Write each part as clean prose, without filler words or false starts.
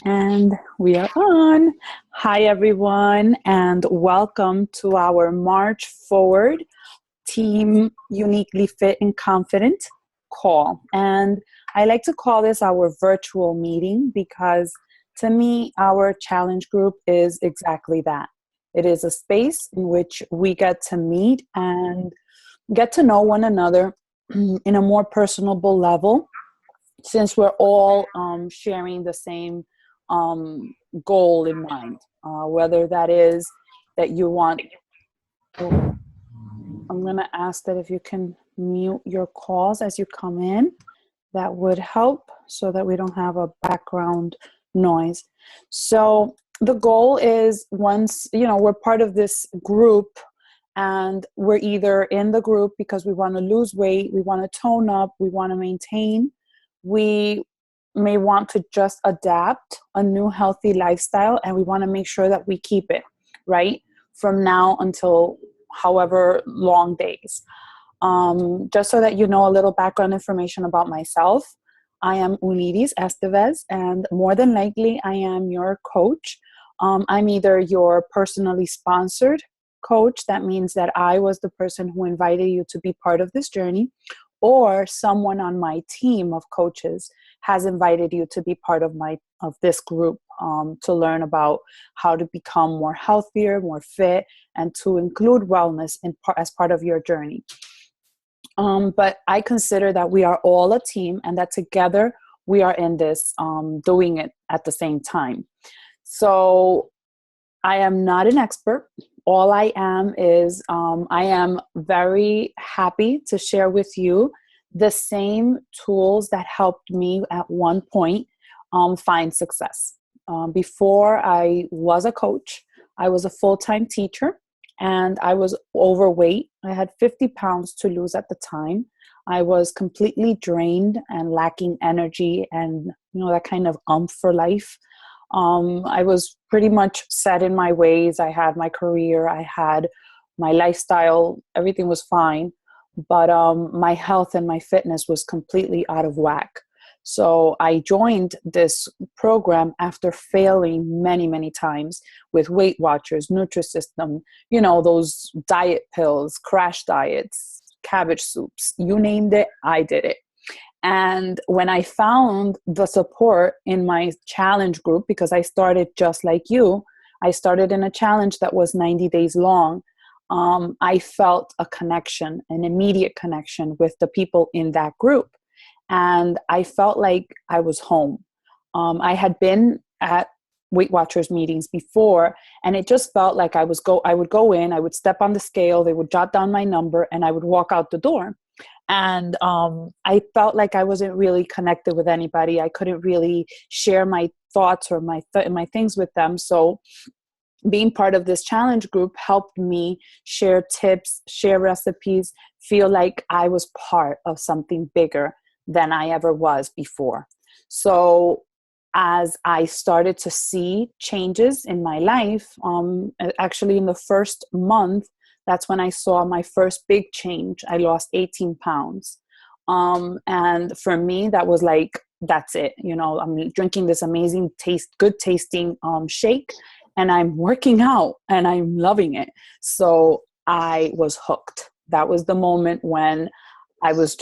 And we are on. Hi, everyone, and welcome to our March Forward Team Uniquely Fit and Confident call. And I like to call this our virtual meeting because to me, our challenge group is exactly that. It is a space in which we get to meet and get to know one another in a more personable level since we're all sharing the same um, goal in mind, whether that is that you want. Oh, I'm going to ask that if you can mute your calls as you come in, that would help so that we don't have a background noise. So the goal is once, we're part of this group and we're either in the group because we want to lose weight, we want to tone up, we want to maintain, we may want to just adapt a new healthy lifestyle, and we want to make sure that we keep it, right? From now until however long days. Just so that you know a little background information about myself, I am Uniris Estevez, and more than likely, I am your coach. I'm either your personally sponsored coach, that means that I was the person who invited you to be part of this journey, or someone on my team of coaches has invited you to be part of this group to learn about how to become more healthier, more fit, and to include wellness as part of your journey. But I consider that we are all a team and that together we are in this doing it at the same time. So I am not an expert. All I am is I am very happy to share with you the same tools that helped me at one point find success. Before I was a coach, I was a full-time teacher and I was overweight. I had 50 pounds to lose at the time. I was completely drained and lacking energy and that kind of for life. I was pretty much set in my ways. I had my career, I had my lifestyle, everything was fine. But my health and my fitness was completely out of whack. So I joined this program after failing many, many times with Weight Watchers, Nutrisystem, those diet pills, crash diets, cabbage soups, you named it, I did it. And when I found the support in my challenge group, because I started just like you, I started in a challenge that was 90 days long. I felt a connection, an immediate connection with the people in that group. And I felt like I was home. I had been at Weight Watchers meetings before, and it just felt like I would go in, I would step on the scale, they would jot down my number, and I would walk out the door. And I felt like I wasn't really connected with anybody. I couldn't really share my thoughts or my things with them. So being part of this challenge group helped me share tips, share recipes, feel like I was part of something bigger than I ever was before. So as I started to see changes in my life, actually in the first month, that's when I saw my first big change. I lost 18 pounds. And for me, that was like, that's it. I'm drinking this amazing good tasting shake, and I'm working out and I'm loving it. So I was hooked. That was the moment when I was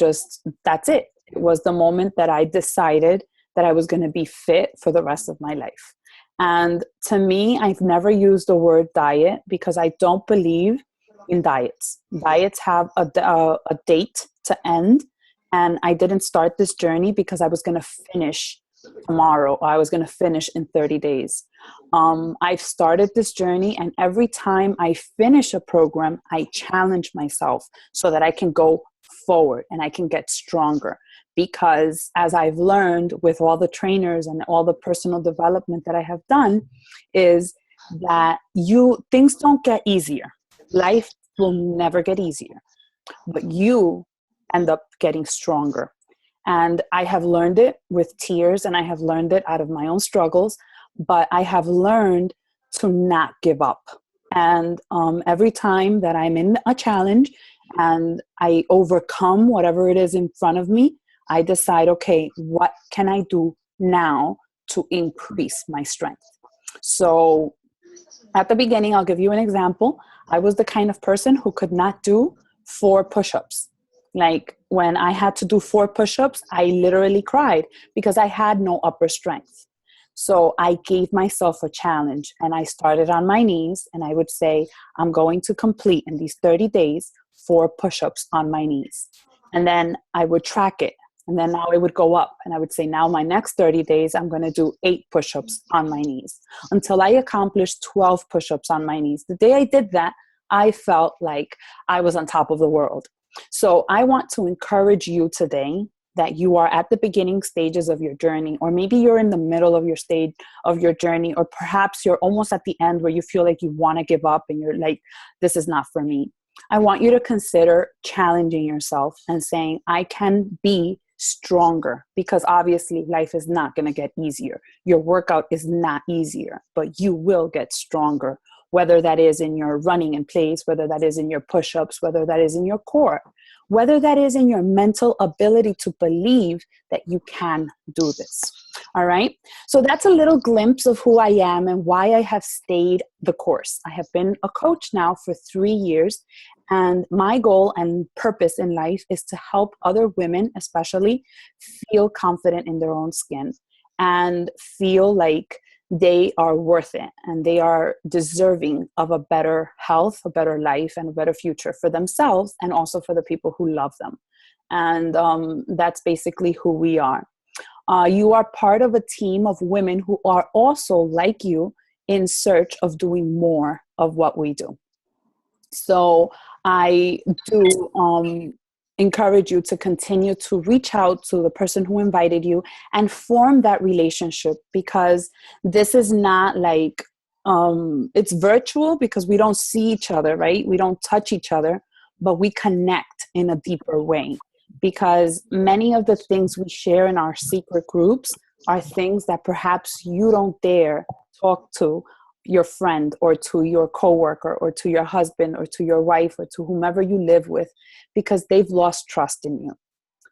that's it. It was the moment that I decided that I was going to be fit for the rest of my life. And to me, I've never used the word diet because I don't believe in diets. Diets have a date to end. And I didn't start this journey because I was going to finish tomorrow. I was going to finish in 30 days. I've started this journey, and every time I finish a program, I challenge myself so that I can go forward and I can get stronger. Because as I've learned with all the trainers and all the personal development that I have done, is that things don't get easier. Life will never get easier, but you end up getting stronger. And I have learned it with tears, and I have learned it out of my own struggles, but I have learned to not give up. And every time that I'm in a challenge and I overcome whatever it is in front of me, I decide, okay, what can I do now to increase my strength. So at the beginning, I'll give you an example. I was the kind of person who could not do 4 push-ups. Like when I had to do 4 push-ups, I literally cried because I had no upper strength. So I gave myself a challenge and I started on my knees and I would say, I'm going to complete in these 30 days 4 push-ups on my knees. And then I would track it. And then now it would go up and I would say, now my next 30 days, I'm going to do 8 push-ups on my knees until I accomplished 12 push-ups on my knees. The day I did that, I felt like I was on top of the world. So I want to encourage you today that you are at the beginning stages of your journey, or maybe you're in the middle of your stage of your journey, or perhaps you're almost at the end where you feel like you want to give up and you're like, this is not for me. I want you to consider challenging yourself and saying, I can be stronger, because obviously life is not going to get easier. Your workout is not easier, but you will get stronger, whether that is in your running in place, whether that is in your push-ups, whether that is in your core, whether that is in your mental ability to believe that you can do this. All right. So that's a little glimpse of who I am and why I have stayed the course. I have been a coach now for 3 years. And my goal and purpose in life is to help other women, especially, feel confident in their own skin and feel like they are worth it and they are deserving of a better health, a better life, and a better future for themselves and also for the people who love them. And that's basically who we are. You are part of a team of women who are also like you in search of doing more of what we do. So I do encourage you to continue to reach out to the person who invited you and form that relationship, because this is not like, it's virtual because we don't see each other, right? We don't touch each other, but we connect in a deeper way, because many of the things we share in our secret groups are things that perhaps you don't dare talk to your friend or to your coworker or to your husband or to your wife or to whomever you live with, because they've lost trust in you.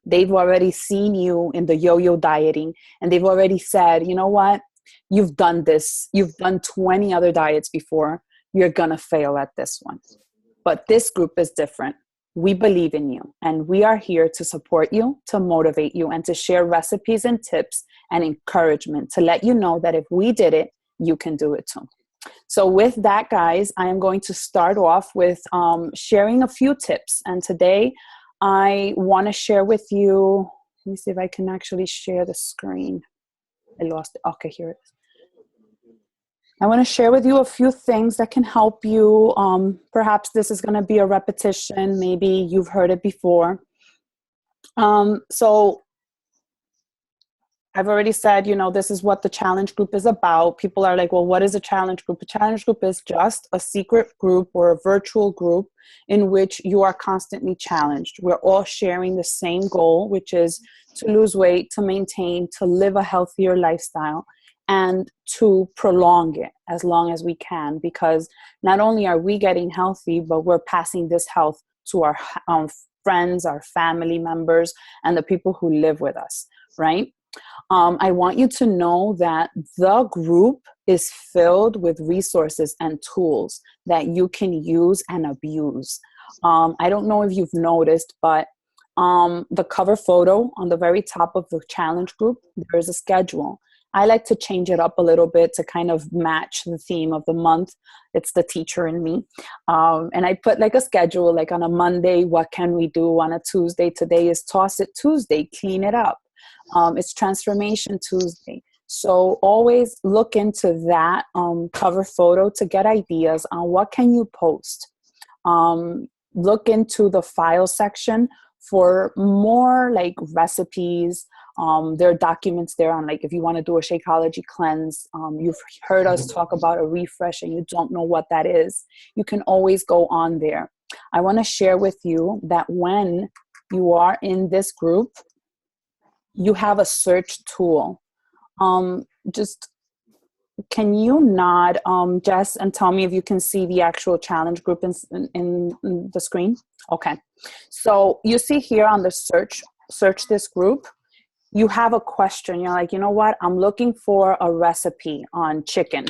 They've already seen you in the yo-yo dieting and they've already said, you know what, you've done this. You've done 20 other diets before. You're going to fail at this one. But this group is different. We believe in you and we are here to support you, to motivate you, and to share recipes and tips and encouragement to let you know that if we did it, you can do it too. So with that, guys, I am going to start off with sharing a few tips. And today I want to share with you, let me see if I can actually share the screen. I lost it. Okay, here it is. I want to share with you a few things that can help you. Perhaps this is going to be a repetition. Maybe you've heard it before. So I've already said, this is what the challenge group is about. People are like, well, what is a challenge group? A challenge group is just a secret group or a virtual group in which you are constantly challenged. We're all sharing the same goal, which is to lose weight, to maintain, to live a healthier lifestyle, and to prolong it as long as we can, because not only are we getting healthy, but we're passing this health to our friends, our family members, and the people who live with us, right? I want you to know that the group is filled with resources and tools that you can use and abuse. I don't know if you've noticed, but the cover photo on the very top of the challenge group, there's a schedule. I like to change it up a little bit to kind of match the theme of the month. It's the teacher in me. And I put like a schedule, like on a Monday, what can we do? On a Tuesday, today is Toss It Tuesday, clean it up. It's Transformation Tuesday. So always look into that cover photo to get ideas on what can you post. Look into the file section for more like recipes. There are documents there on like if you want to do a Shakeology cleanse. You've heard us talk about a refresh and you don't know what that is. You can always go on there. I want to share with you that when you are in this group, you have a search tool. Just can you nod, Jess, and tell me if you can see the actual challenge group in the screen? Okay. So you see here on the search this group, you have a question. You're like, you know what? I'm looking for a recipe on chicken.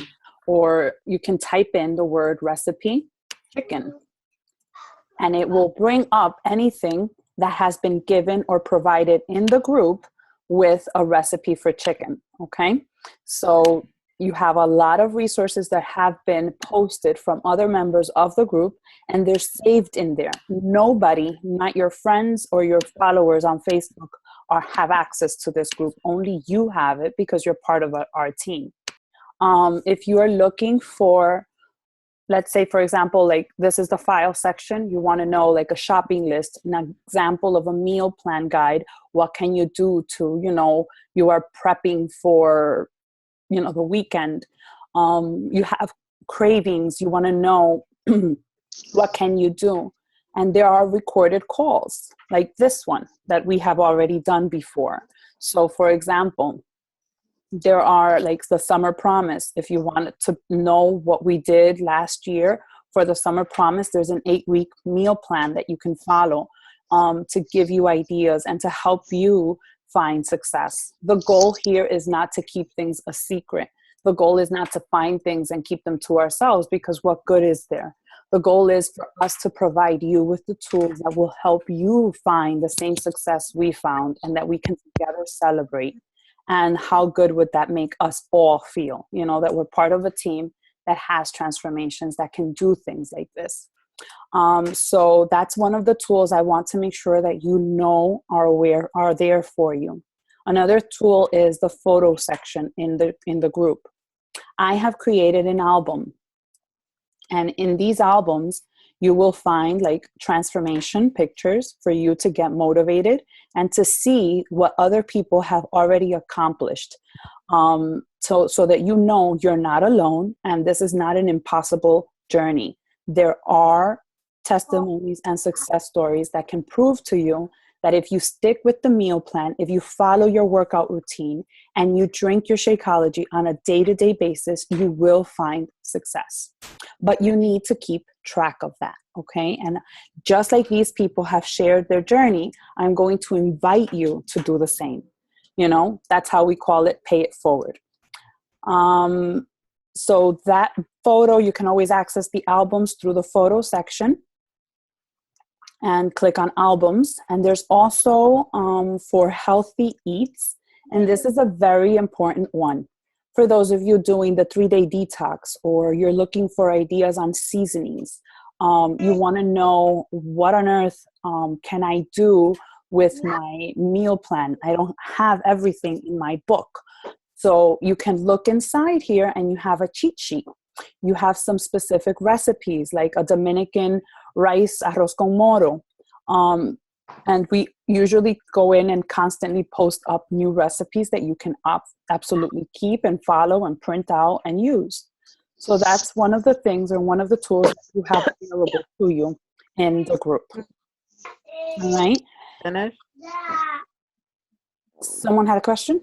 Or you can type in the word recipe, chicken. And it will bring up anything that has been given or provided in the group with a recipe for chicken, okay? So you have a lot of resources that have been posted from other members of the group, and they're saved in there. Nobody, not your friends or your followers on Facebook, have access to this group. Only you have it because you're part of our team. If you are looking for, let's say, for example, like this is the file section. You want to know like a shopping list, an example of a meal plan guide. What can you do to, you are prepping for, the weekend. You have cravings. You want to know what can you do? And there are recorded calls like this one that we have already done before. So for example, there are like the summer promise. If you wanted to know what we did last year for the summer promise, there's an 8-week meal plan that you can follow to give you ideas and to help you find success. The goal here is not to keep things a secret. The goal is not to find things and keep them to ourselves, because what good is there? The goal is for us to provide you with the tools that will help you find the same success we found, and that we can together celebrate. And how good would that make us all feel? That we're part of a team that has transformations, that can do things like this. So that's one of the tools I want to make sure that are there for you. Another tool is the photo section in the group. I have created an album. And in these albums, you will find like transformation pictures for you to get motivated and to see what other people have already accomplished. So that you're not alone, and this is not an impossible journey. There are testimonies and success stories that can prove to you that if you stick with the meal plan, if you follow your workout routine, and you drink your Shakeology on a day-to-day basis, you will find success. But you need to keep track of that, okay? And just like these people have shared their journey, I'm going to invite you to do the same. That's how we call it, pay it forward. So that photo, you can always access the albums through the photo section and click on albums. And there's also for healthy eats. And this is a very important one. For those of you doing the 3-day detox, or you're looking for ideas on seasonings, you want to know what on earth can I do with my meal plan. I don't have everything in my book. So you can look inside here and you have a cheat sheet. You have some specific recipes like a Dominican rice arroz con moro. And we usually go in and constantly post up new recipes that you can absolutely keep and follow and print out and use. So that's one of the things, or one of the tools that you have available to you in the group. All right. Finish. Someone had a question?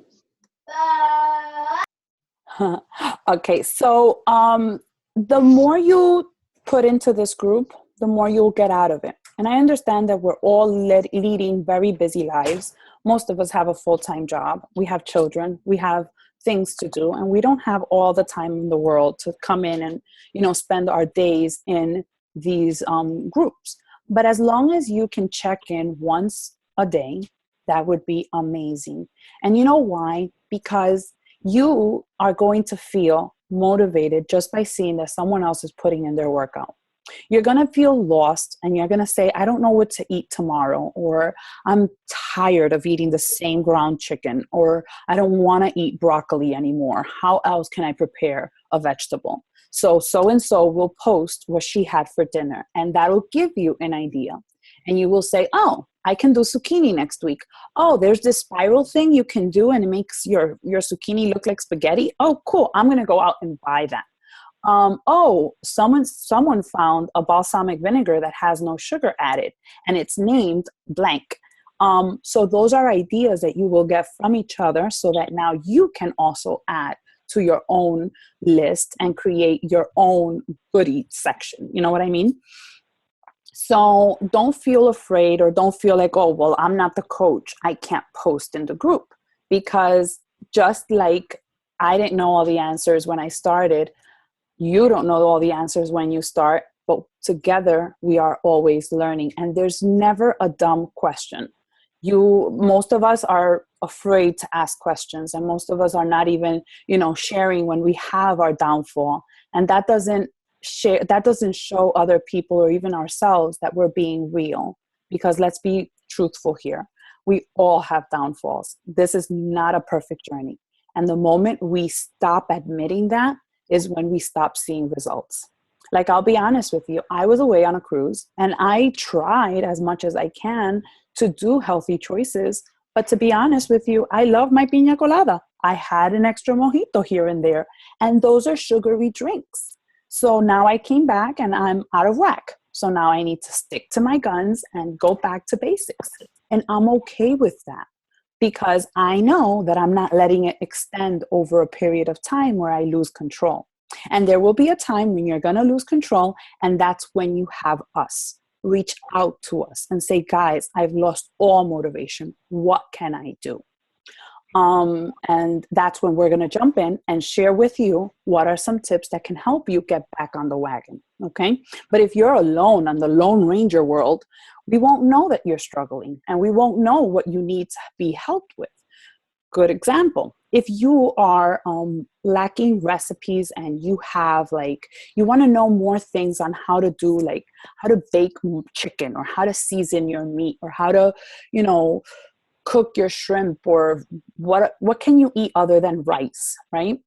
Okay, so the more you put into this group, the more you'll get out of it. And I understand that we're all leading very busy lives. Most of us have a full-time job. We have children. We have things to do. And we don't have all the time in the world to come in and, spend our days in these groups. But as long as you can check in once a day, that would be amazing. And you know why? Because you are going to feel motivated just by seeing that someone else is putting in their workout. You're going to feel lost, and you're going to say, I don't know what to eat tomorrow, or I'm tired of eating the same ground chicken, or I don't want to eat broccoli anymore. How else can I prepare a vegetable? So-and-so will post what she had for dinner, and that'll give you an idea. And you will say, oh, I can do zucchini next week. Oh, there's this spiral thing you can do, and it makes your zucchini look like spaghetti. Oh, cool. I'm going to go out and buy that. Someone found a balsamic vinegar that has no sugar added, and it's named blank. So those are ideas that you will get from each other, so that now you can also add to your own list and create your own goodie section. You know what I mean? So don't feel afraid, or don't feel like, oh, well, I'm not the coach, I can't post in the group. because just like I didn't know all the answers when I started, you don't know all the answers when you start, but together we are always learning. And there's never a dumb question. Most of us are afraid to ask questions, and most of us are not even, sharing when we have our downfall. And that doesn't show other people or even ourselves that we're being real, because let's be truthful here. We all have downfalls. This is not a perfect journey. And the moment we stop admitting that is when we stop seeing results. Like, I'll be honest with you, I was away on a cruise and I tried as much as I can to do healthy choices. But to be honest with you, I love my piña colada. I had an extra mojito here and there, and those are sugary drinks. So now I came back and I'm out of whack. So now I need to stick to my guns and go back to basics. And I'm okay with that, because I know that I'm not letting it extend over a period of time where I lose control. And there will be a time when you're going to lose control, and that's when you have us. Reach out to us and say, guys, I've lost all motivation. What can I do? And that's when we're going to jump in and share with you what are some tips that can help you get back on the wagon. Okay. But if you're alone on the Lone Ranger world, we won't know that you're struggling, and we won't know what you need to be helped with. Good example. If you are lacking recipes and you have you want to know more things on how to bake chicken, or how to season your meat, or how to, cook your shrimp, or what can you eat other than rice, right?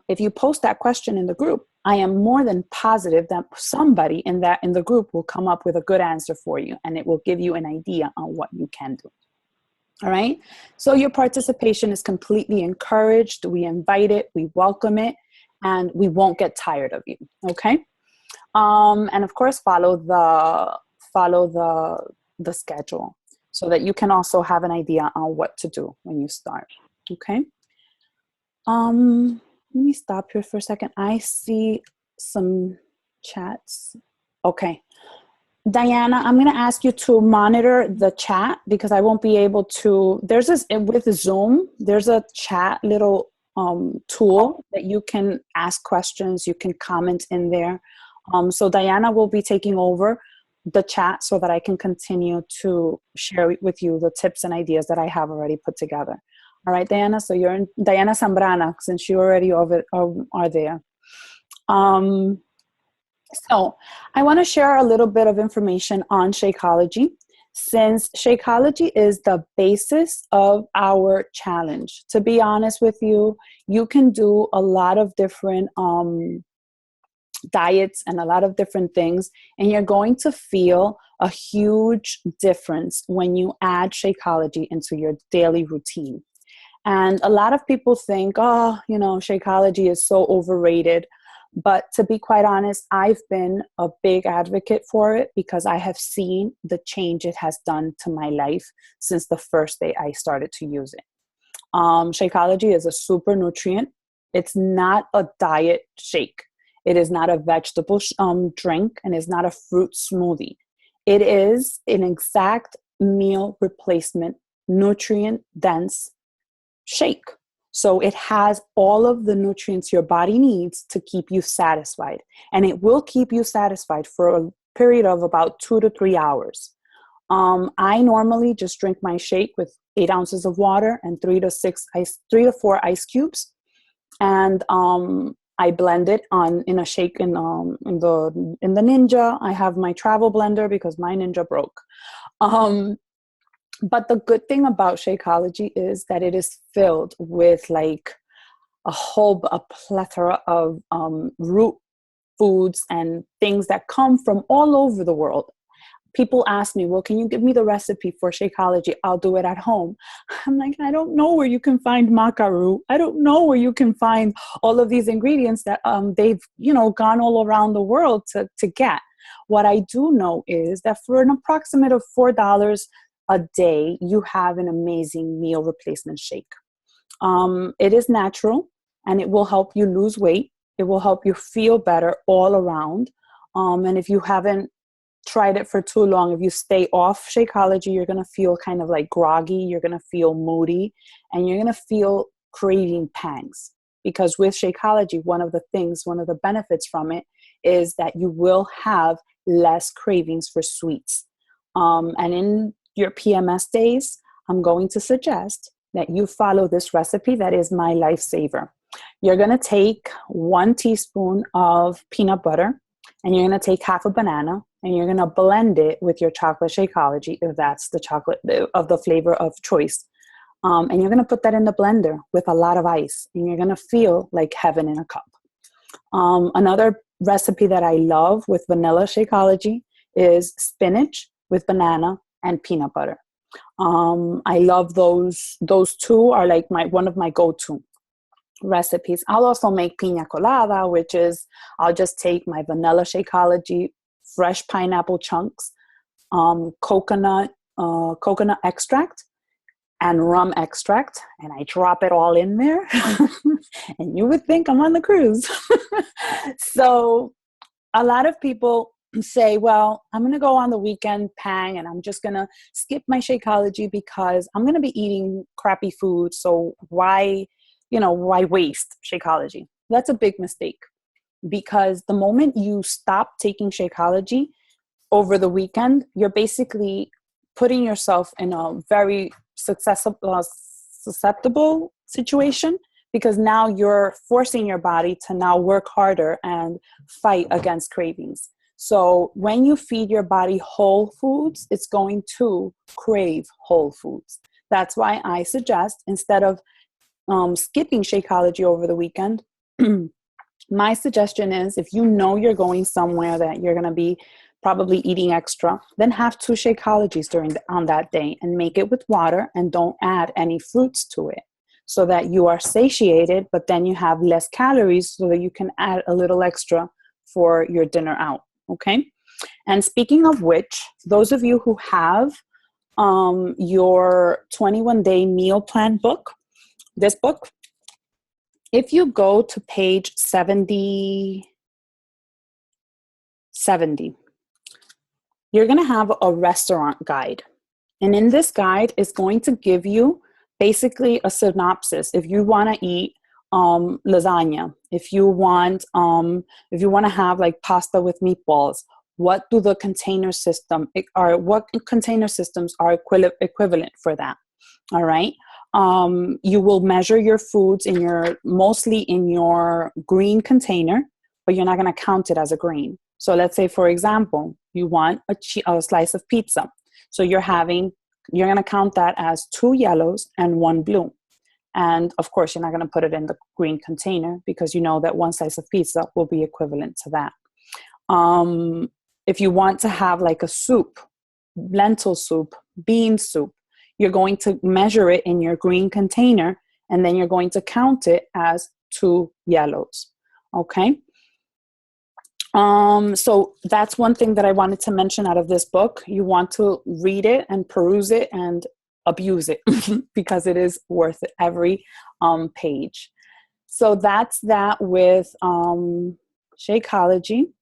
If you post that question in the group, I am more than positive that somebody in the group will come up with a good answer for you, and it will give you an idea on what you can do. All right. So your participation is completely encouraged. We invite it, we welcome it, and we won't get tired of you. Okay. And of course, follow the schedule so that you can also have an idea on what to do when you start. Okay. Let me stop here for a second. I see some chats. Okay. Diana, I'm going to ask you to monitor the chat, because I won't be able to. With Zoom, there's a chat little tool that you can ask questions, you can comment in there. So Diana will be taking over the chat so that I can continue to share with you the tips and ideas that I have already put together. All right, Diana, so you're in Diana Zambrana, since you already are there. So I want to share a little bit of information on Shakeology, since Shakeology is the basis of our challenge. To be honest with you, you can do a lot of different diets and a lot of different things, and you're going to feel a huge difference when you add Shakeology into your daily routine. And a lot of people think, Shakeology is so overrated. But to be quite honest, I've been a big advocate for it, because I have seen the change it has done to my life since the first day I started to use it. Shakeology is a super nutrient. It's not a diet shake. It is not a vegetable drink, and it's not a fruit smoothie. It is an exact meal replacement, nutrient-dense shake. So it has all of the nutrients your body needs to keep you satisfied. And it will keep you satisfied for a period of about 2 to 3 hours. I normally just drink my shake with 8 ounces of water and 3 to 4 ice cubes. And I blend it in a shake in the Ninja. I have my travel blender because my Ninja broke. But the good thing about Shakeology is that it is filled with a plethora of root foods and things that come from all over the world. People ask me, well, can you give me the recipe for Shakeology? I'll do it at home. I'm like, I don't know where you can find maca root. I don't know where you can find all of these ingredients that they've gone all around the world to get. What I do know is that for an approximate of $4 a day, you have an amazing meal replacement shake. It is natural, and it will help you lose weight. It will help you feel better all around. And if you haven't tried it for too long, if you stay off Shakeology, you're going to feel kind of like groggy. You're going to feel moody, and you're going to feel craving pangs. Because with Shakeology, one of the benefits from it is that you will have less cravings for sweets. And in your PMS days, I'm going to suggest that you follow this recipe that is my lifesaver. You're going to take 1 teaspoon of peanut butter, and you're going to take half a banana, and you're going to blend it with your chocolate Shakeology, if that's the chocolate of the flavor of choice. And you're going to put that in the blender with a lot of ice, and you're going to feel like heaven in a cup. Another recipe that I love with vanilla Shakeology is spinach with banana and peanut butter. I love those. Those two are like one of my go-to recipes. I'll also make piña colada, which is I'll just take my vanilla Shakeology, fresh pineapple chunks, coconut extract, and rum extract, and I drop it all in there. And you would think I'm on the cruise. So a lot of people say, well, I'm going to go on the weekend pang, and I'm just going to skip my Shakeology because I'm going to be eating crappy food. So why waste Shakeology? That's a big mistake, because the moment you stop taking Shakeology over the weekend, you're basically putting yourself in a very susceptible situation, because now you're forcing your body to now work harder and fight against cravings. So when you feed your body whole foods, it's going to crave whole foods. That's why I suggest, instead of skipping Shakeology over the weekend, my suggestion is, if you know you're going somewhere that you're going to be probably eating extra, then have 2 Shakeologies on that day, and make it with water, and don't add any fruits to it, so that you are satiated, but then you have less calories, so that you can add a little extra for your dinner out. Okay. And speaking of which, those of you who have your 21-day meal plan book, this book, if you go to page 70, you're going to have a restaurant guide. And in this guide, it's going to give you basically a synopsis. If you want to eat lasagna, if you want to have like pasta with meatballs, what container systems are equivalent for that? All right. You will measure your foods mostly in your green container, but you're not going to count it as a green. So let's say, for example, you want a slice of pizza. So you're going to count that as 2 yellows and 1 blue. And of course, you're not going to put it in the green container, because you know that 1 slice of pizza will be equivalent to that. If you want to have like a soup, lentil soup, bean soup, you're going to measure it in your green container, and then you're going to count it as 2 yellows. Okay. So that's one thing that I wanted to mention out of this book. You want to read it and peruse it and abuse it, because it is worth it, every page. So that's that with Shakeology.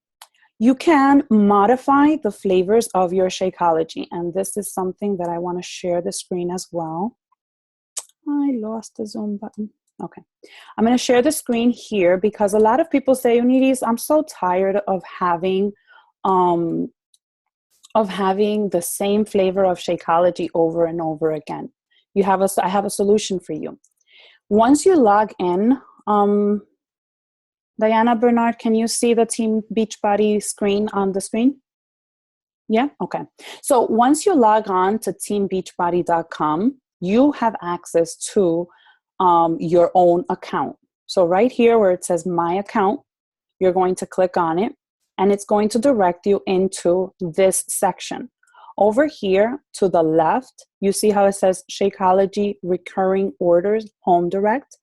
You can modify the flavors of your Shakeology, and this is something that I want to share the screen as well. I lost the Zoom button. Okay. I'm going to share the screen here, because a lot of people say, Unides, I'm so tired of having the same flavor of Shakeology over and over again. I have a solution for you. Once you log in, Diana Bernard, can you see the Team Beachbody screen on the screen? Yeah? Okay. So once you log on to teambeachbody.com, you have access to your own account. So right here where it says My Account, you're going to click on it, and it's going to direct you into this section. Over here to the left, you see how it says Shakeology Recurring Orders Home Direct.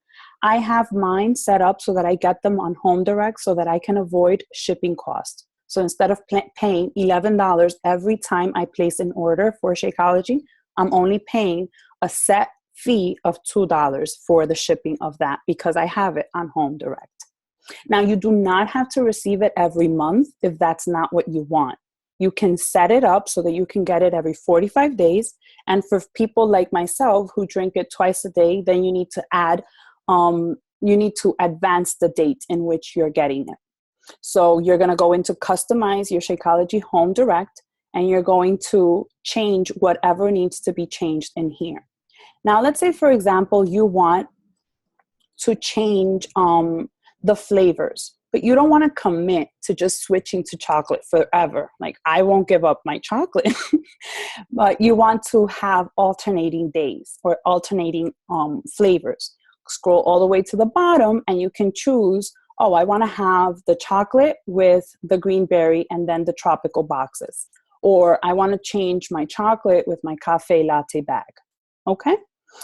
I have mine set up so that I get them on Home Direct, so that I can avoid shipping costs. So instead of paying $11 every time I place an order for Shakeology, I'm only paying a set fee of $2 for the shipping of that, because I have it on Home Direct. Now, you do not have to receive it every month if that's not what you want. You can set it up so that you can get it every 45 days. And for people like myself who drink it twice a day, then you need to add, you need to advance the date in which you're getting it. So you're going to go into customize your Shakeology Home Direct, and you're going to change whatever needs to be changed in here. Now, let's say, for example, you want to change the flavors, but you don't want to commit to just switching to chocolate forever. Like, I won't give up my chocolate, but you want to have alternating days or alternating flavors. Scroll all the way to the bottom and you can choose, oh, I want to have the chocolate with the green berry and then the tropical boxes. Or I want to change my chocolate with my cafe latte bag. Okay?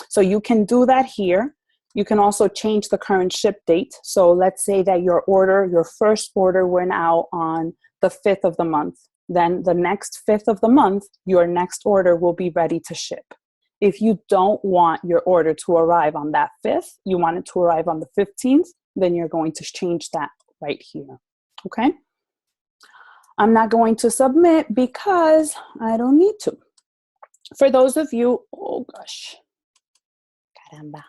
So you can do that here. You can also change the current ship date. So let's say that your first order went out on the 5th of the month. Then the next 5th of the month, your next order will be ready to ship. If you don't want your order to arrive on that 5th, you want it to arrive on the 15th, then you're going to change that right here. Okay? I'm not going to submit because I don't need to. For those of you, oh gosh, caramba.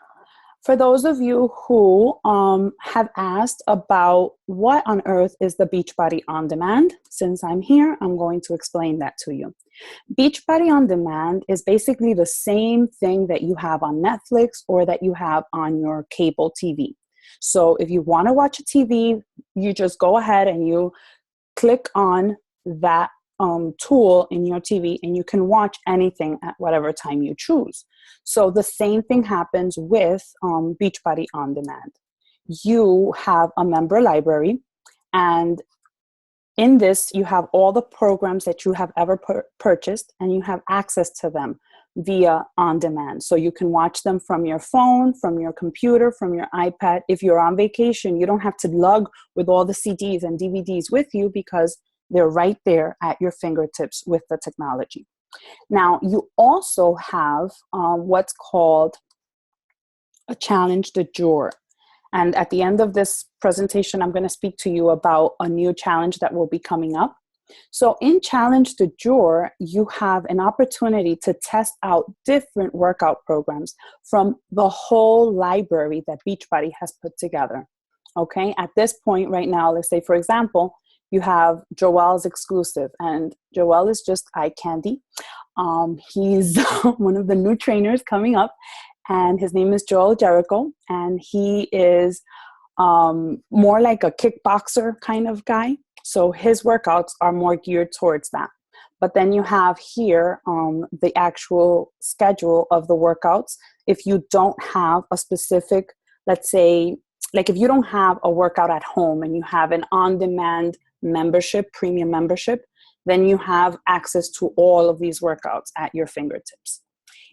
For those of you who have asked about what on earth is the Beachbody On Demand, since I'm here, I'm going to explain that to you. Beachbody On Demand is basically the same thing that you have on Netflix or that you have on your cable TV. So if you want to watch a TV, you just go ahead and you click on that tool in your TV and you can watch anything at whatever time you choose. So the same thing happens with Beachbody On Demand. You have a member library, and in this you have all the programs that you have ever purchased, and you have access to them via on demand. So you can watch them from your phone, from your computer, from your iPad. If you're on vacation, you don't have to lug with all the CDs and DVDs with you because they're right there at your fingertips with the technology. Now, you also have what's called a challenge du jour. And at the end of this presentation, I'm going to speak to you about a new challenge that will be coming up. So in Challenge du Jour, you have an opportunity to test out different workout programs from the whole library that Beachbody has put together. Okay, at this point right now, let's say, for example, you have Joel's exclusive, and Joel is just eye candy. He's one of the new trainers coming up, and his name is Joel Jericho, and he is more like a kickboxer kind of guy. So his workouts are more geared towards that. But then you have here the actual schedule of the workouts. If you don't have a specific, let's say, like if you don't have a workout at home and you have an on-demand membership, premium membership, then you have access to all of these workouts at your fingertips.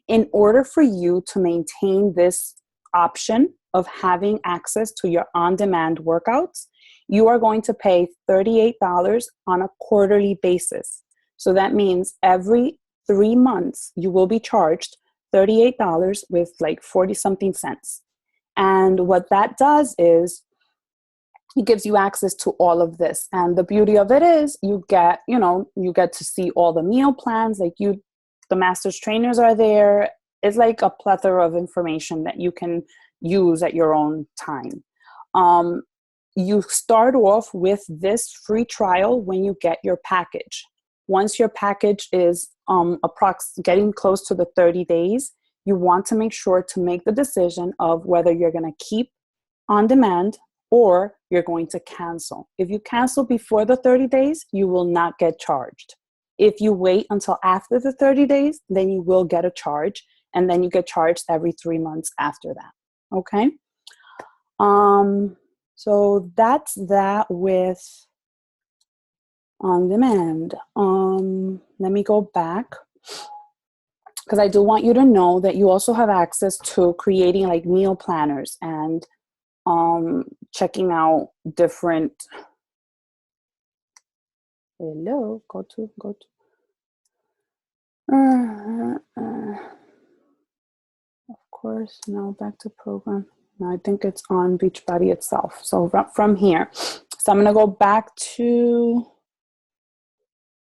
In order for you to maintain this option of having access to your on-demand workouts, you are going to pay $38 on a quarterly basis. So that means every 3 months, you will be charged $38 with like 40-something cents. And what that does is it gives you access to all of this. And the beauty of it is you get to see all the meal plans. Like the master's trainers are there. It's like a plethora of information that you can use at your own time. You start off with this free trial when you get your package. Once your package is getting close to the 30 days, you want to make sure to make the decision of whether you're going to keep on demand or you're going to cancel. If you cancel before the 30 days, you will not get charged. If you wait until after the 30 days, then you will get a charge, and then you get charged every 3 months after that. Okay? So that's that with on demand. Let me go back, because I do want you to know that you also have access to creating like meal planners and checking out different, go to. Of course, now back to program. Now I think it's on Beachbody itself. So from here, so I'm going to go back to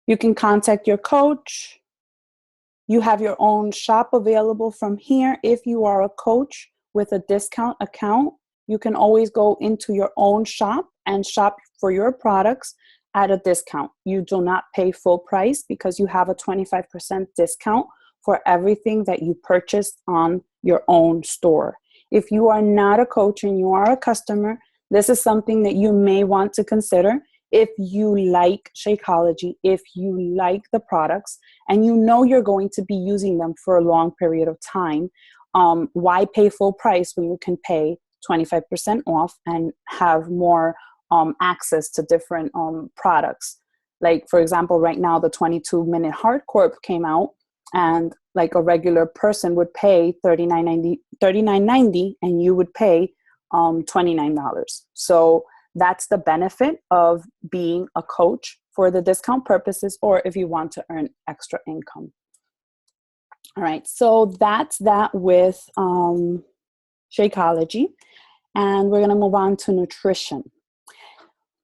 You can contact your coach. You have your own shop available from here. If you are a coach with a discount account, you can always go into your own shop and shop for your products at a discount. You do not pay full price because you have a 25% discount for everything that you purchase on your own store. If you are not a coach and you are a customer, this is something that you may want to consider. If you like Shakeology, if you like the products, and you know you're going to be using them for a long period of time, why pay full price when you can pay 25% off and have more access to different products? Like, for example, right now, the 22-minute hardcore came out, and like a regular person would pay $39.90, and you would pay $29. So that's the benefit of being a coach for the discount purposes, or if you want to earn extra income. All right, so that's that with Shakeology, and we're gonna move on to nutrition.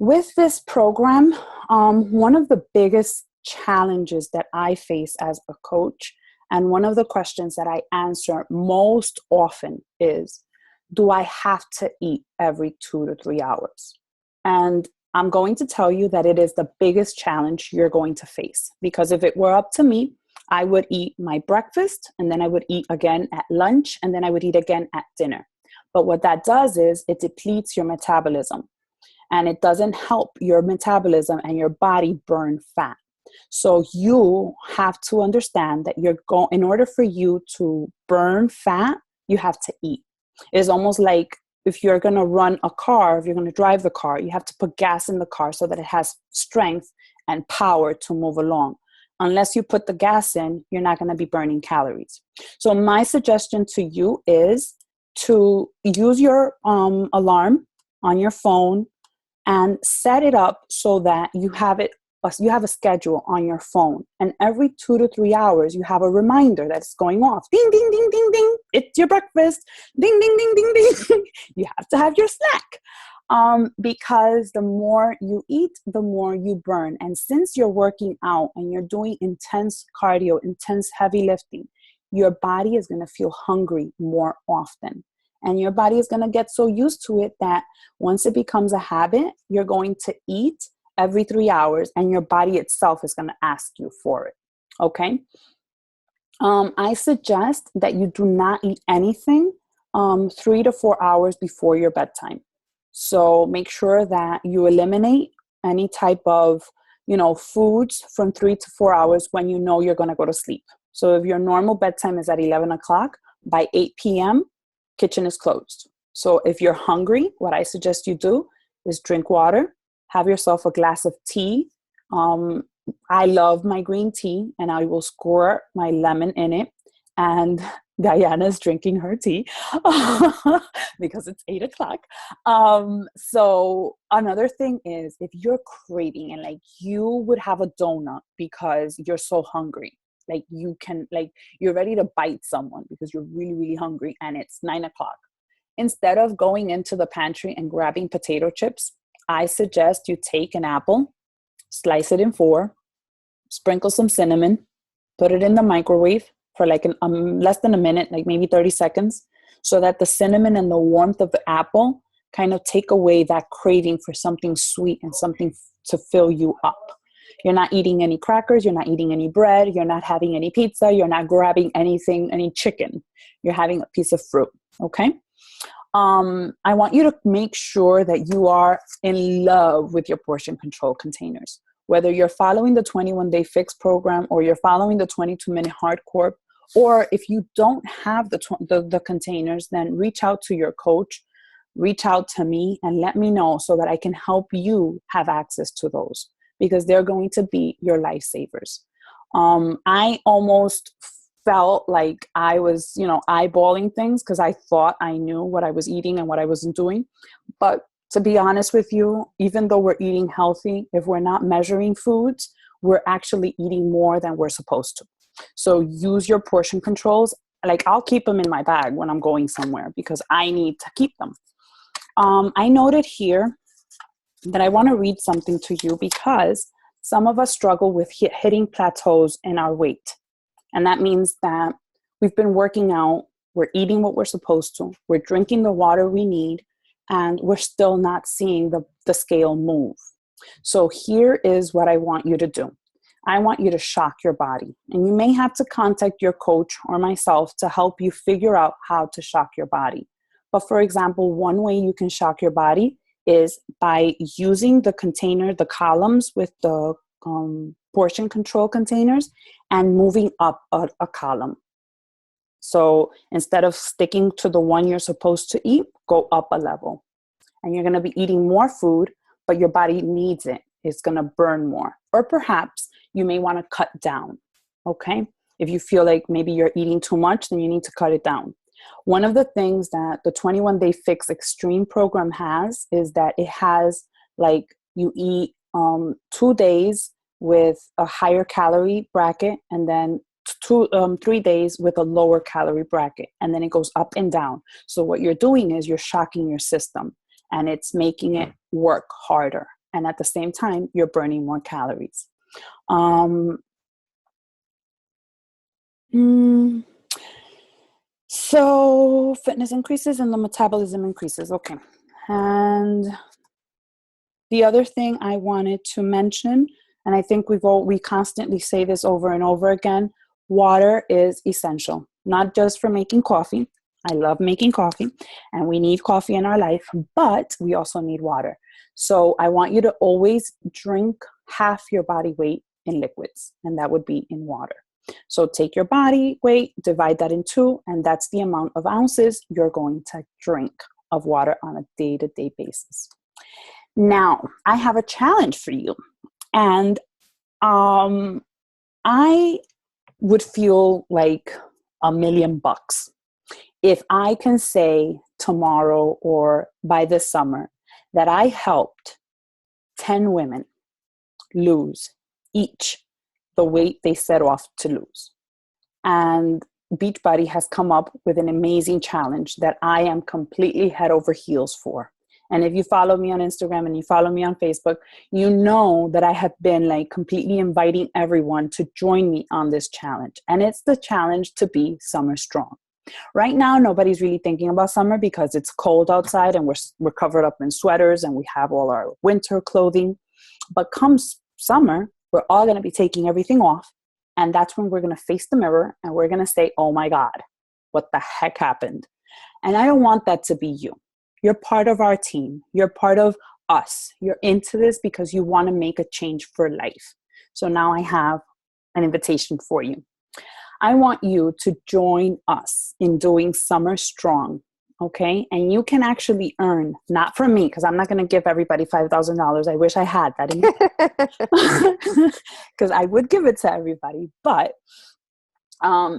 With this program, one of the biggest challenges that I face as a coach, and one of the questions that I answer most often is, do I have to eat every 2 to 3 hours? And I'm going to tell you that it is the biggest challenge you're going to face, because if it were up to me, I would eat my breakfast, and then I would eat again at lunch, and then I would eat again at dinner. But what that does is it depletes your metabolism, and it doesn't help your metabolism and your body burn fat. So you have to understand that in order for you to burn fat, you have to eat. It's almost like if you're going to run a car, if you're going to drive the car, you have to put gas in the car so that it has strength and power to move along. Unless you put the gas in, you're not going to be burning calories. So my suggestion to you is to use your alarm on your phone and set it up so that you have a schedule on your phone, and every 2 to 3 hours you have a reminder that's going off. Ding, ding, ding, ding, ding. It's your breakfast. Ding, ding, ding, ding, ding. You have to have your snack. Because the more you eat, the more you burn. And since you're working out and you're doing intense cardio, intense heavy lifting, your body is going to feel hungry more often. And your body is going to get so used to it that once it becomes a habit, you're going to eat every 3 hours, and your body itself is going to ask you for it. Okay. I suggest that you do not eat anything 3 to 4 hours before your bedtime. So make sure that you eliminate any type of, foods from 3 to 4 hours when you know you're going to go to sleep. So if your normal bedtime is at 11 o'clock, by 8 p.m., kitchen is closed. So if you're hungry, what I suggest you do is drink water, have yourself a glass of tea. I love my green tea, and I will squirt my lemon in it. And Diana's drinking her tea because it's 8 o'clock. So another thing is, if you're craving and you would have a donut because you're so hungry, you're ready to bite someone because you're really, really hungry, and it's 9 o'clock. Instead of going into the pantry and grabbing potato chips, I suggest you take an apple, slice it in 4, sprinkle some cinnamon, put it in the microwave for less than a minute, maybe 30 seconds, so that the cinnamon and the warmth of the apple kind of take away that craving for something sweet and something to fill you up. You're not eating any crackers, you're not eating any bread, you're not having any pizza, you're not grabbing anything, any chicken. You're having a piece of fruit, okay? I want you to make sure that you are in love with your portion control containers. Whether you're following the 21-day fix program, or you're following the 22-minute hardcore, or if you don't have the containers, then reach out to your coach, reach out to me, and let me know so that I can help you have access to those, because they're going to be your lifesavers. I almost felt like I was, eyeballing things because I thought I knew what I was eating and what I wasn't doing. But to be honest with you, even though we're eating healthy, if we're not measuring foods, we're actually eating more than we're supposed to. So use your portion controls. I'll keep them in my bag when I'm going somewhere because I need to keep them. I noted here that I want to read something to you because some of us struggle with hitting plateaus in our weight. And that means that we've been working out, we're eating what we're supposed to, we're drinking the water we need, and we're still not seeing the scale move. So here is what I want you to do. I want you to shock your body. And you may have to contact your coach or myself to help you figure out how to shock your body. But for example, one way you can shock your body is by using the container, the columns with the portion control containers, and moving up a column. So instead of sticking to the one you're supposed to eat, go up a level. And you're going to be eating more food, but your body needs it. It's going to burn more. Or perhaps you may want to cut down, okay? If you feel like maybe you're eating too much, then you need to cut it down. One of the things that the 21 Day Fix Extreme program has is that it has, like, you eat 2 days with a higher calorie bracket, and then 3 days with a lower calorie bracket, and then it goes up and down. So what you're doing is you're shocking your system, and it's making it work harder. And at the same time, you're burning more calories. So fitness increases and the metabolism increases. Okay. And the other thing I wanted to mention, and I think we constantly say this over and over again, water is essential, not just for making coffee. I love making coffee, and we need coffee in our life, but we also need water. So I want you to always drink half your body weight in liquids, and that would be in water. So take your body weight, divide that in 2, and that's the amount of ounces you're going to drink of water on a day-to-day basis. Now, I have a challenge for you, and I would feel like $1,000,000 if I can say tomorrow or by this summer that I helped 10 women lose each the weight they set off to lose. And Beachbody has come up with an amazing challenge that I am completely head over heels for. And if you follow me on Instagram and you follow me on Facebook, you know that I have been like completely inviting everyone to join me on this challenge. And it's the challenge to be summer strong. Right now, nobody's really thinking about summer because it's cold outside and we're covered up in sweaters and we have all our winter clothing. But come summer, we're all going to be taking everything off. And that's when we're going to face the mirror and we're going to say, oh my God, what the heck happened? And I don't want that to be you. You're part of our team. You're part of us. You're into this because you want to make a change for life. So now I have an invitation for you. I want you to join us in doing Summer Strong, okay? And you can actually earn, not from me, because I'm not going to give everybody $5,000. I wish I had that, because I would give it to everybody. But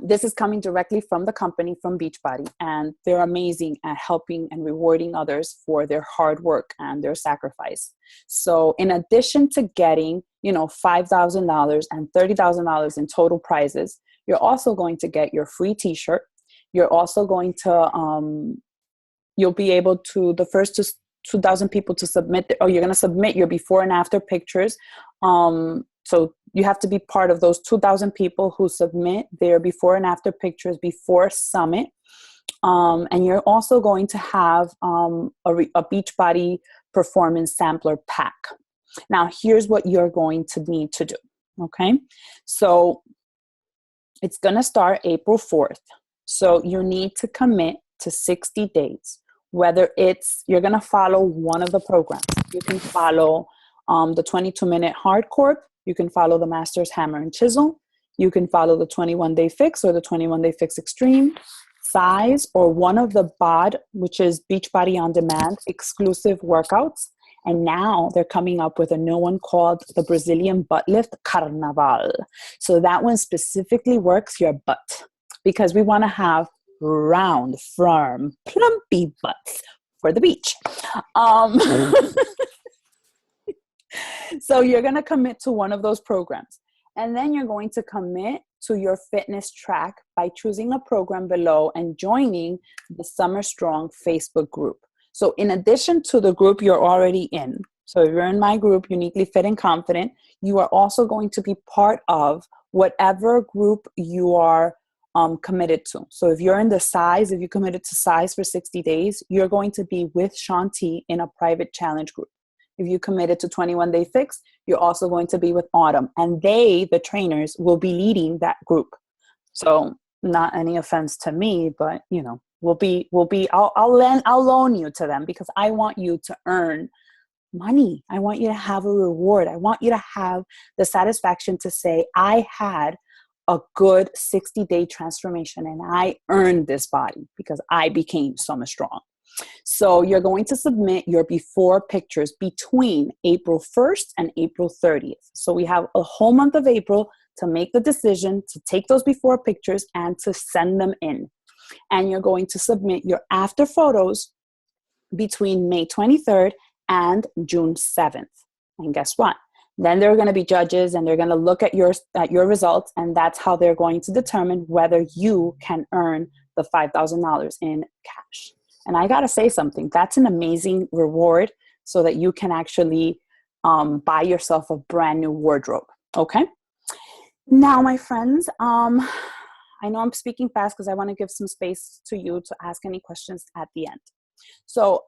this is coming directly from the company, from Beachbody, and they're amazing at helping and rewarding others for their hard work and their sacrifice. So in addition to getting, $5,000 and $30,000 in total prizes, you're also going to get your free t-shirt. You're also going to, you'll be able to, the first 2,000 people to submit, you're going to submit your before and after pictures. So you have to be part of those 2,000 people who submit their before and after pictures before Summit. And you're also going to have a Beachbody Performance Sampler Pack. Now, here's what you're going to need to do, okay? So it's going to start April 4th. So you need to commit to 60 days, whether it's, you're going to follow one of the programs. You can follow the 22-minute hardcore. You can follow the Masters Hammer and Chisel. You can follow the 21 Day Fix or the 21 Day Fix Extreme, Size, or one of the BOD, which is Beachbody On Demand exclusive workouts. And now they're coming up with a new one called the Brazilian Butt Lift Carnaval. So that one specifically works your butt because we want to have round, firm, plumpy butts for the beach. So you're going to commit to one of those programs. And then you're going to commit to your fitness track by choosing a program below and joining the Summer Strong Facebook group. So in addition to the group you're already in, So if you're in my group, Uniquely Fit and Confident, you are also going to be part of whatever group you are committed to. So if you're in the size, if you committed to size for 60 days, you're going to be with Shanti in a private challenge group. If you committed to 21 Day Fix, you're also going to be with Autumn, and they, the trainers, will be leading that group. So not any offense to me, but you know, I'll loan you to them because I want you to earn money. I want you to have a reward. I want you to have the satisfaction to say, I had a good 60-day transformation and I earned this body because I became so much strong. So you're going to submit your before pictures between April 1st and April 30th. So we have a whole month of April to make the decision to take those before pictures and to send them in. And you're going to submit your after photos between May 23rd and June 7th. And guess what? Then there are going to be judges and they're going to look at your results, and that's how they're going to determine whether you can earn the $5,000 in cash. And I got to say something, that's an amazing reward so that you can actually buy yourself a brand new wardrobe. Okay. Now, my friends, I know I'm speaking fast because I want to give some space to you to ask any questions at the end. So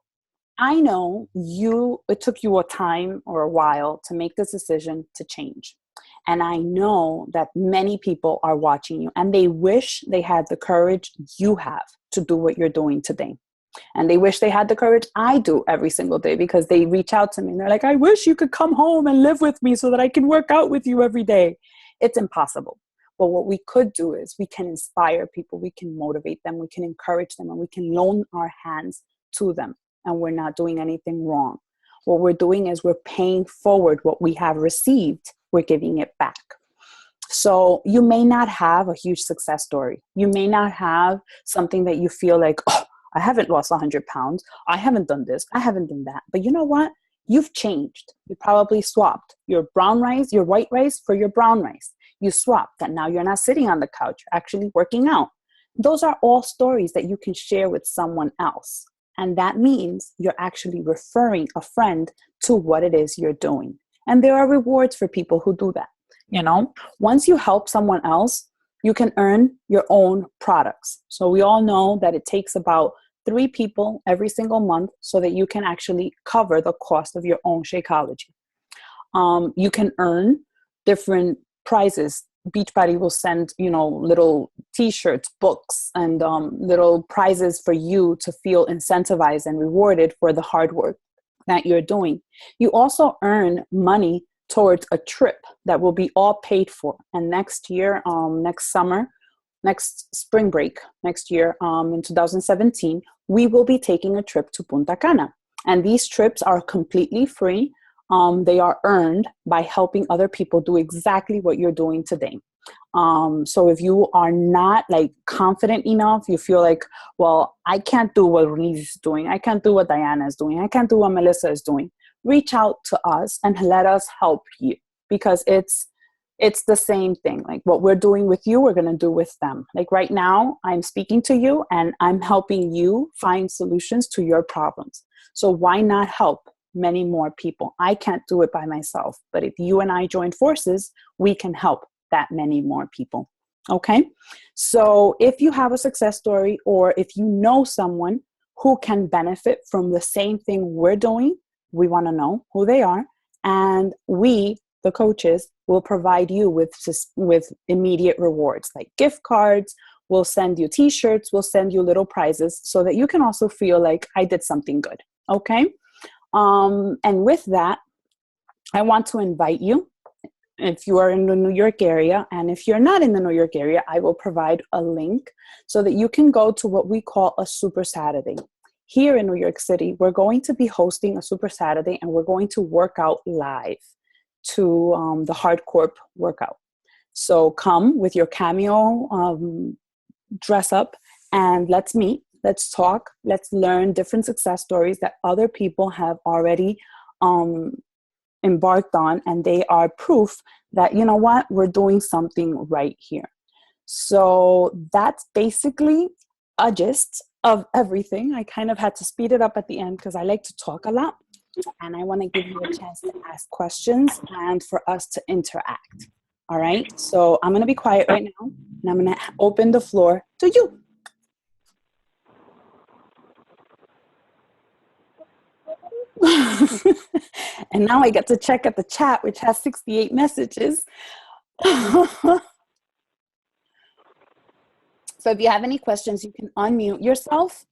I know it took you a time or a while to make this decision to change. And I know that many people are watching you and they wish they had the courage you have to do what you're doing today. And they wish they had the courage I do every single day, because they reach out to me and they're like, I wish you could come home and live with me so that I can work out with you every day. It's impossible. But what we could do is we can inspire people, we can motivate them, we can encourage them, and we can loan our hands to them. And we're not doing anything wrong. What we're doing is we're paying forward what we have received. We're giving it back. So you may not have a huge success story. You may not have something that you feel like, oh, I haven't lost 100 pounds. I haven't done this. I haven't done that. But you know what? You've changed. You probably swapped your brown rice, your white rice for your brown rice. You swapped that. Now you're not sitting on the couch, actually working out. Those are all stories that you can share with someone else. And that means you're actually referring a friend to what it is you're doing. And there are rewards for people who do that. You know, once you help someone else, you can earn your own products. So we all know that it takes about 3 people every single month so that you can actually cover the cost of your own Shakeology. You can earn different prizes. Beachbody will send, little t-shirts, books, and little prizes for you to feel incentivized and rewarded for the hard work that you're doing. You also earn money towards a trip that will be all paid for. And next year, next spring break, next year, in 2017, we will be taking a trip to Punta Cana. And these trips are completely free. They are earned by helping other people do exactly what you're doing today. So if you are not confident enough, you feel like, well, I can't do what Renise is doing. I can't do what Diana is doing. I can't do what Melissa is doing. Reach out to us and let us help you, because it's the same thing. Like what we're doing with you, we're going to do with them. Like right now, I'm speaking to you and I'm helping you find solutions to your problems. So why not help many more people? I can't do it by myself, but if you and I join forces, we can help that many more people. Okay. So if you have a success story, or if you know someone who can benefit from the same thing we're doing, we want to know who they are. And we, the coaches, will provide you with immediate rewards like gift cards. We'll send you t-shirts. We'll send you little prizes so that you can also feel like I did something good. Okay. And with that, I want to invite you, if you are in the New York area, and if you're not in the New York area, I will provide a link so that you can go to what we call a Super Saturday. Here in New York City, we're going to be hosting a Super Saturday, and we're going to work out live to the hardcore workout. So come with your cameo dress up, and let's meet, let's talk, let's learn different success stories that other people have already embarked on, and they are proof that, you know what, we're doing something right here. So that's basically a gist of everything. I kind of had to speed it up at the end because I like to talk a lot. and I want to give you a chance to ask questions and for us to interact. All right, so I'm going to be quiet right now, and I'm going to open the floor to you. And now I get to check at the chat, which has 68 messages. So if you have any questions, you can unmute yourself.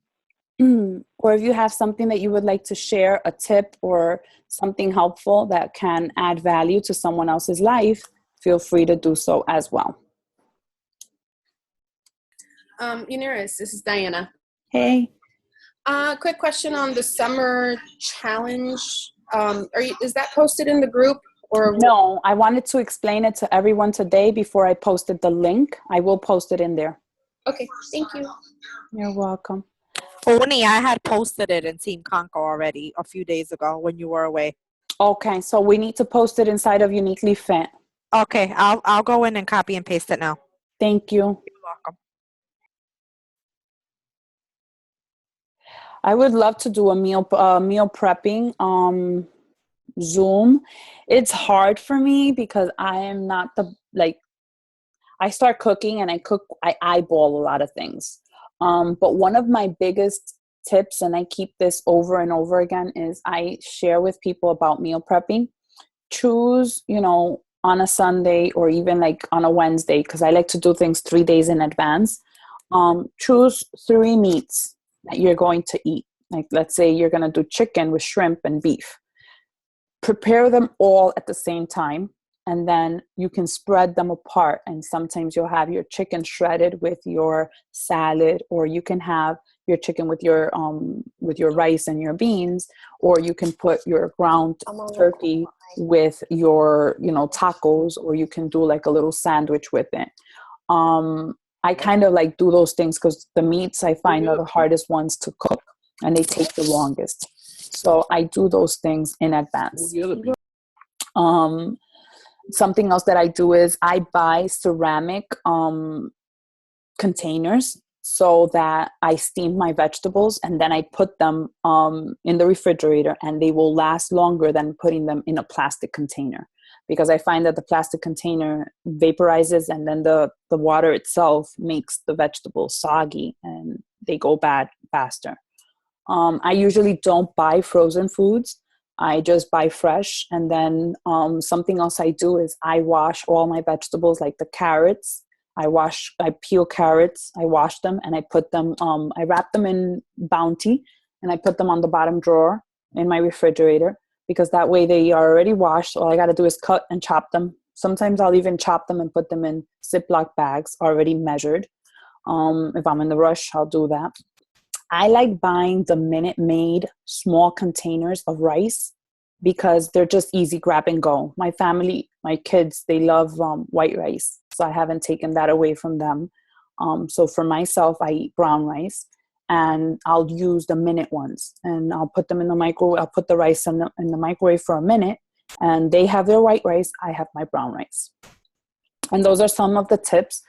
Or if you have something that you would like to share, a tip or something helpful that can add value to someone else's life, feel free to do so as well. Uneris, this is Diana. Hey. Quick question on the summer challenge. Is that posted in the group? Or No, I wanted to explain it to everyone today before I posted the link. I will post it in there. Okay, thank you. You're welcome. Oni, I had posted it in Team Conco already a few days ago when you were away. Okay, so we need to post it inside of Uniquely Fit. Okay, I'll go in and copy and paste it now. Thank you. You're welcome. I would love to do a meal prepping Zoom. It's hard for me because I am not I start cooking and I eyeball a lot of things. But one of my biggest tips, and I keep this over and over again, is I share with people about meal prepping. Choose, on a Sunday or even like on a Wednesday, because I like to do things 3 days in advance. Choose 3 meats that you're going to eat. Like, let's say you're going to do chicken with shrimp and beef. Prepare them all at the same time, and then you can spread them apart. And sometimes you'll have your chicken shredded with your salad, or you can have your chicken with your rice and your beans, or you can put your ground turkey with your tacos, or you can do like a little sandwich with it. I kind of like do those things because the meats I find are the hardest ones to cook and they take the longest. So I do those things in advance. Something else that I do is I buy ceramic containers so that I steam my vegetables and then I put them in the refrigerator, and they will last longer than putting them in a plastic container, because I find that the plastic container vaporizes and then the water itself makes the vegetables soggy and they go bad faster. I usually don't buy frozen foods. I just buy fresh. And then something else I do is I wash all my vegetables, like the carrots. I peel carrots, I wash them, and I put them, I wrap them in Bounty, and I put them on the bottom drawer in my refrigerator, because that way they are already washed. All I got to do is cut and chop them. Sometimes I'll even chop them and put them in Ziploc bags already measured. If I'm in the rush, I'll do that. I like buying the Minute Maid small containers of rice because they're just easy grab and go. My family, my kids, they love white rice, so I haven't taken that away from them. So for myself, I eat brown rice, and I'll use the minute ones, and I'll put them in the microwave. I'll put the rice in the microwave for a minute, and they have their white rice. I have my brown rice. And those are some of the tips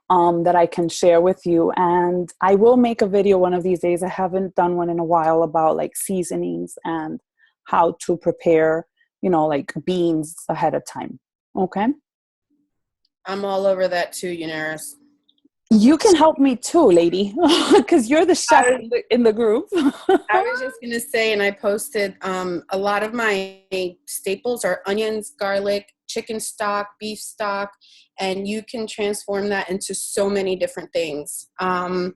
that I can share with you. And I will make a video one of these days. I haven't done one in a while about like seasonings and how to prepare, like beans ahead of time. Okay. I'm all over that too, Uneris. You can help me too, lady, because you're the chef in the group. I was just going to say, and I posted, a lot of my staples are onions, garlic, chicken stock, beef stock, and you can transform that into so many different things. I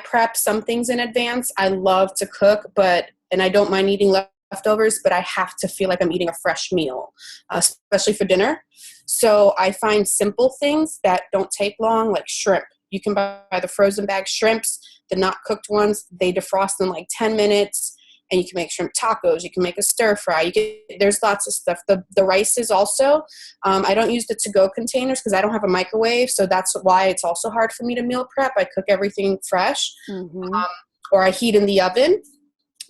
prep some things in advance. I love to cook, and I don't mind eating leftovers, but I have to feel like I'm eating a fresh meal, especially for dinner. So I find simple things that don't take long, like shrimp. You can buy the frozen bag shrimps, the not cooked ones. They defrost in like 10 minutes, and you can make shrimp tacos. You can make a stir fry. There's lots of stuff. The rice is also, I don't use the to-go containers because I don't have a microwave, so that's why it's also hard for me to meal prep. I cook everything fresh, or I heat in the oven.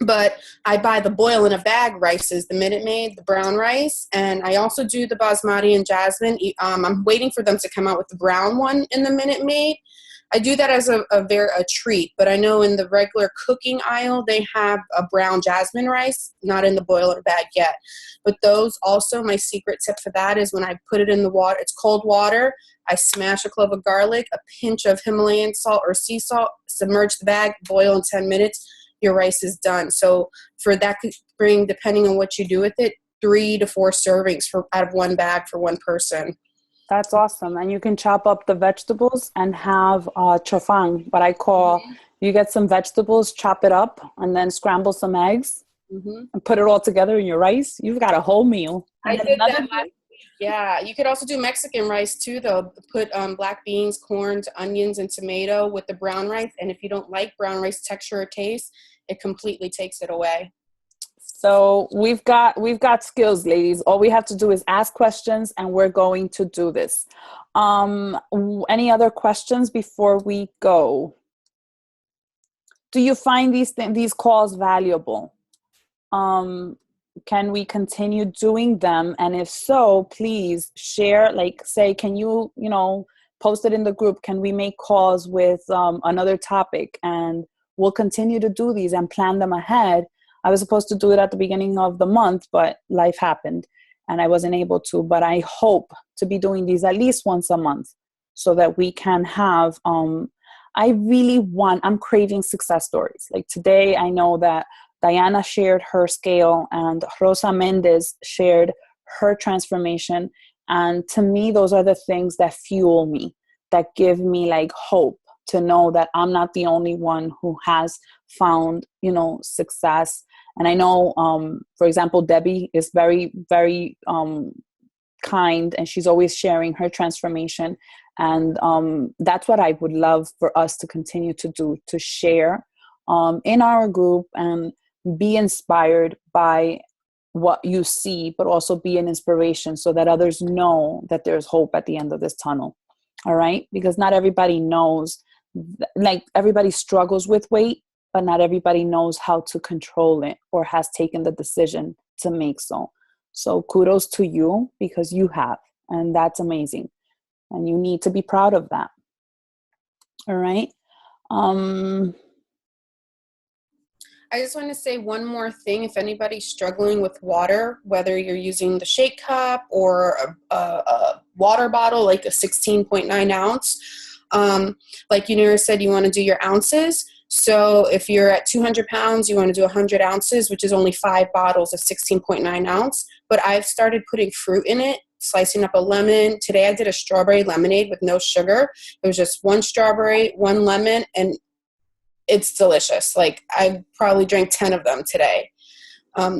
But I buy the boil in a bag rices, the Minute Maid, the brown rice, and I also do the basmati and jasmine. I'm waiting for them to come out with the brown one in the Minute Maid. I do that as a treat, but I know in the regular cooking aisle, they have a brown jasmine rice, not in the boiler bag yet. But those also, my secret tip for that is when I put it in the water, it's cold water, I smash a clove of garlic, a pinch of Himalayan salt or sea salt, submerge the bag, boil in 10 minutes, your rice is done. So for that could bring, depending on what you do with it, 3 to 4 servings out of one bag for one person. That's awesome. And you can chop up the vegetables and have chofang, what I call, you get some vegetables, chop it up, and then scramble some eggs and put it all together in your rice. You've got a whole meal. I did that last week. Yeah, you could also do Mexican rice too, though. Put black beans, corn, onions, and tomato with the brown rice. And if you don't like brown rice texture or taste, it completely takes it away. So we've got skills, ladies. All we have to do is ask questions, and we're going to do this. Any other questions before we go? Do you find these calls valuable? Can we continue doing them? And if so, please share, like say, can you post it in the group? Can we make calls with another topic? And we'll continue to do these and plan them ahead. I was supposed to do it at the beginning of the month, but life happened and I wasn't able to. But I hope to be doing these at least once a month so that we can have, I'm craving success stories. Like today, I know that Diana shared her scale and Rosa Mendez shared her transformation. And to me, those are the things that fuel me, that give me like hope to know that I'm not the only one who has found, success. And I know, for example, Debbie is very, very kind, and she's always sharing her transformation. And that's what I would love for us to continue to do, to share in our group and be inspired by what you see, but also be an inspiration so that others know that there's hope at the end of this tunnel. All right? Because not everybody knows, like everybody struggles with weight, but not everybody knows how to control it or has taken the decision to make so. So kudos to you, because you have, and that's amazing. And you need to be proud of that. All right. I just want to say one more thing. If anybody's struggling with water, whether you're using the shake cup or a water bottle, like a 16.9 ounce, like you said, you want to do your ounces. So if you're at 200 pounds, you want to do 100 ounces, which is only 5 bottles of 16.9 ounce. But I've started putting fruit in it, slicing up a lemon. Today I did a strawberry lemonade with no sugar. It was just 1 strawberry, 1 lemon, and it's delicious. Like I probably drank 10 of them today.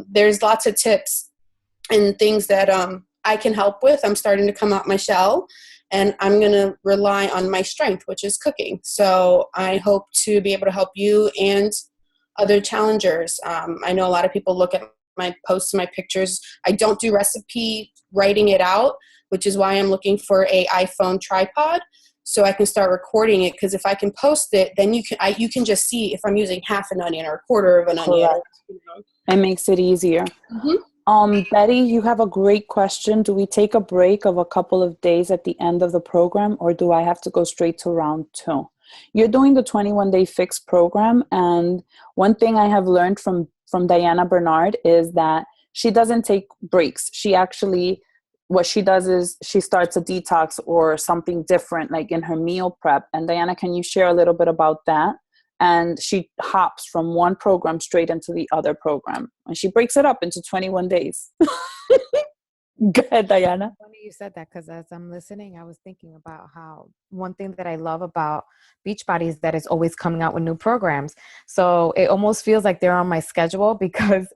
There's lots of tips and things that I can help with. I'm starting to come out my shell, and I'm going to rely on my strength, which is cooking. So I hope to be able to help you and other challengers. I know a lot of people look at my posts, my pictures. I don't do recipe writing it out, which is why I'm looking for a iPhone tripod so I can start recording it. Because if I can post it, then you can just see if I'm using half an onion or a quarter of an onion. It makes it easier. Mm-hmm. Betty, you have a great question. Do we take a break of a couple of days at the end of the program, or do I have to go straight to round 2? You're doing the 21-day fix program, and one thing I have learned from Diana Bernard is that she doesn't take breaks. She actually, what she does is she starts a detox or something different, like in her meal prep. And Diana, can you share a little bit about that? And she hops from one program straight into the other program, and she breaks it up into 21 days. Go ahead, Diana. Funny you said that, because as I'm listening, I was thinking about how one thing that I love about Beachbody is that it's always coming out with new programs. So it almost feels like they're on my schedule, because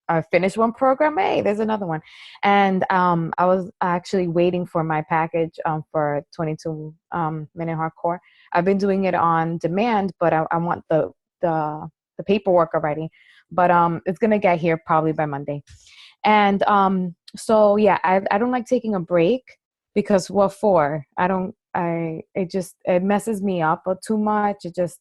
I finished one program, hey, there's another one. And I was actually waiting for my package for 22 Minute Hardcore. I've been doing it on demand, but I want the paperwork already. But it's going to get here probably by Monday. And so, yeah, I don't like taking a break, because what for? It messes me up too much. It just,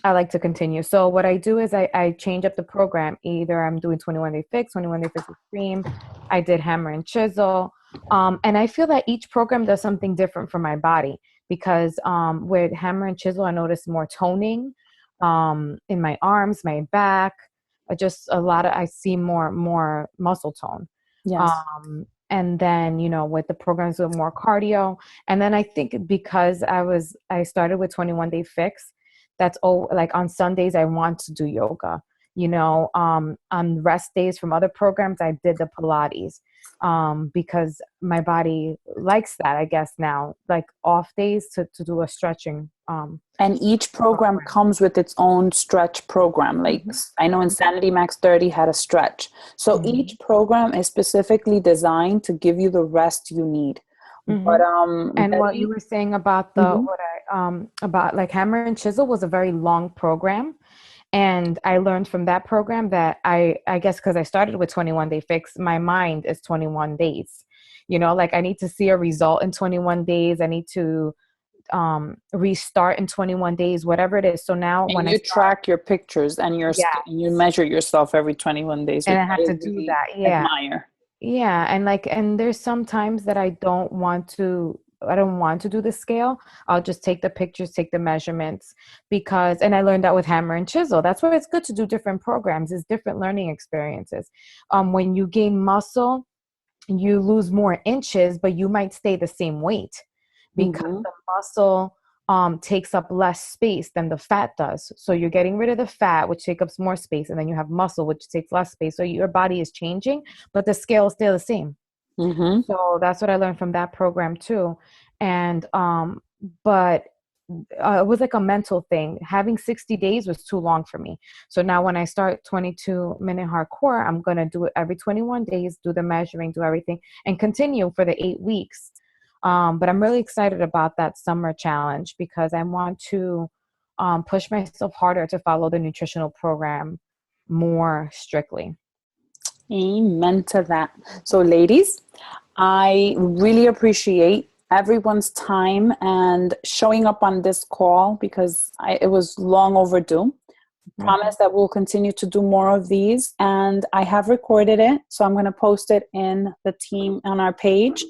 I like to continue. So what I do is I change up the program. Either I'm doing 21-day fix, 21-day fix extreme. I did hammer and chisel. And I feel that each program does something different for my body. because with hammer and chisel, I noticed more toning in my arms, my back, just a lot of, I see more muscle tone. Yes. And then, you know, with the programs with more cardio. And then I think because I started with 21 Day Fix, that's all, like on Sundays, I want to do yoga. You know, on rest days from other programs, I did the Pilates because my body likes that, I guess now, like off days to do a stretching. And each program comes with its own stretch program. Like I know Insanity Max 30 had a stretch. So each program is specifically designed to give you the rest you need. But and what you were saying about about like hammer and chisel was a very long program. And I learned from that program that I guess because I started with 21 Day Fix, my mind is 21 days. You know, like I need to see a result in 21 days. I need to restart in 21 days, whatever it is. So now and when you track your pictures and you measure yourself every 21 days. And I have to do that. Yeah. Admire. Yeah. And there's some times that I don't want to do the scale. I'll just take the pictures, take the measurements and I learned that with hammer and chisel. That's why it's good to do different programs, is different learning experiences. When you gain muscle, you lose more inches, but you might stay the same weight because the muscle takes up less space than the fat does. So you're getting rid of the fat, which takes up more space, and then you have muscle, which takes less space. So your body is changing, but the scale is still the same. So that's what I learned from that program too. And but it was like a mental thing. Having 60 days was too long for me. So now when I start 22-minute hardcore, I'm going to do it every 21 days, do the measuring, do everything, and continue for the 8 weeks. But I'm really excited about that summer challenge because I want to push myself harder to follow the nutritional program more strictly. Amen to that. So ladies, I really appreciate everyone's time and showing up on this call because it was long overdue. Promise that we'll continue to do more of these, and I have recorded it, so I'm going to post it in the team on our page.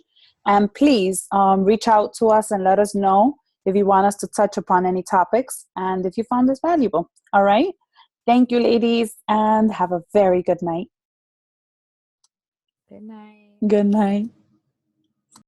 And please reach out to us and let us know if you want us to touch upon any topics and if you found this valuable. All right. Thank you, ladies, and have a very good night. Good night. Good night.